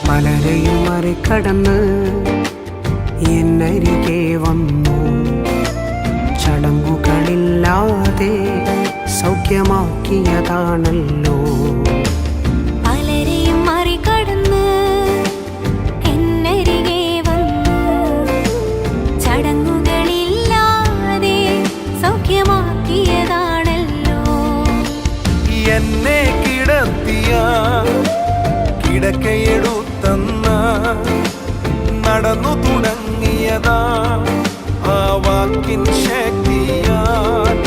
പലരെയും മറികടന്ന് എന്നരികെ വന്നു. ചടങ്ങുകളില്ലാതെ സൗഖ്യമാക്കിയതാണല്ലോ. പലരെയും മറികടന്ന് എന്നരികെ വന്നു. ചടങ്ങുകളില്ലാതെ സൗഖ്യമാക്കിയതാണല്ലോ. എന്നെ കിടത്തിയ കിടക്കയെടുത്തന്ന നടന്നു തുടങ്ങിയതാ ആ വാക്കിൻ ശക്തിയാൽ.